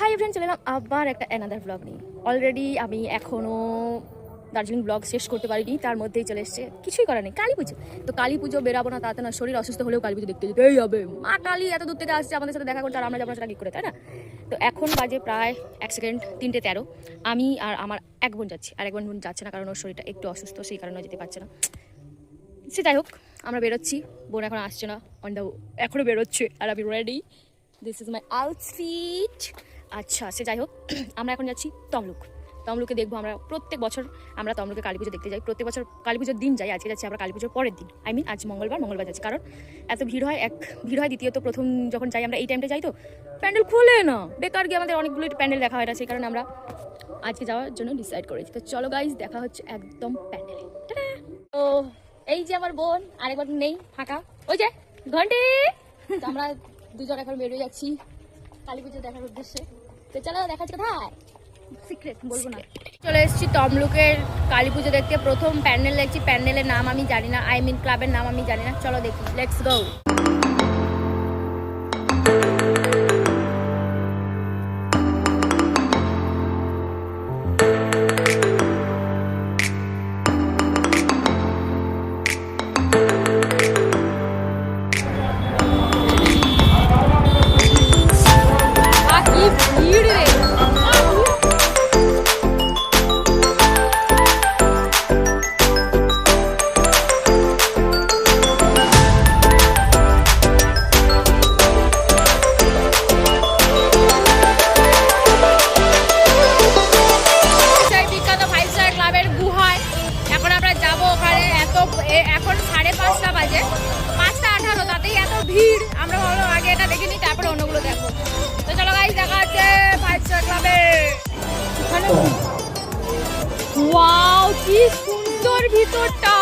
Hi everyone, চলে এলাম আবার একটা অ্যানাদার ব্লগ নিয়ে। অলরেডি আমি এখনও দার্জিলিং ব্লগ শেষ করতে পারিনি, তার মধ্যেই চলে এসছে। কিছুই করার নেই, কালী পুজো। তো কালী পুজো বেরাবো না তাতে না, শরীর অসুস্থ হলেও কালী পুজো দেখতে যেতেই হবে। মা কালী এত দূর থেকে আসছে আমাদের সাথে দেখা করতে, আর আমরা যাবো সেটা কি করে, তাই না? তো এখন বাজে প্রায় 1 সেকেন্ড 3:13। আমি আর আমার এক বোন যাচ্ছি, আর এক বোন যাচ্ছে না কারণ ওর শরীরটা একটু অসুস্থ, সেই কারণে যেতে পারছে না। সে যাই হোক, আমরা বেরোচ্ছি। বোন এখন আসছে না, এখনও বেরোচ্ছে, আর আমি ready. This is my outfit. আচ্ছা, সে যাই হোক, আমরা এখন যাচ্ছি তমলুকে দেখবো। আমরা প্রত্যেক বছর আমরা তমলুকে কালী পুজো দেখতে যাই, প্রত্যেক বছর কালী পুজোর দিন যাই। আজকে যাচ্ছি আমরা কালী পুজোর পরের দিন, আজ মঙ্গলবার যাচ্ছি। কারণ এত ভিড় হয়, দ্বিতীয়ত প্রথম যখন যাই আমরা এই টাইমটা যাই, তো প্যান্ডেল খোলে না, বেকার গিয়ে আমাদের অনেকগুলো প্যান্ডেল দেখা হয় না, সেই কারণে আমরা আজকে যাওয়ার জন্য ডিসাইড করেছি। তো চলো গাইজ, দেখা হচ্ছে একদম প্যান্ডেলে। তো এই যে আমার বোন, আরেকবার নেই, ফাঁকা, ওই যে ঘন্টি। আমরা দুজন এখন বেরিয়ে যাচ্ছি কালী পুজো দেখার উদ্দেশ্যে। তো চলো, দেখাচ্ছি কোথায়, সিক্রেট বলবো না। চলে এসেছি তমলুকের কালী পুজো দেখতে। প্রথম প্যান্ডেল দেখছি, প্যান্ডেলের নাম আমি জানি না, ক্লাবের নাম আমি জানি না। চলো দেখি, লেটস গো। এখন 5:30 বাজে, 5:18, তাতেই এত ভিড়। আমরা ভাবলাম আগে এটা দেখিনি, তারপরে অন্যগুলো দেখবো। তো চলো গাইস, দেখা হচ্ছে 5 স্টার ক্লাবে। ওয়াও, কি সুন্দর ভিতরটা।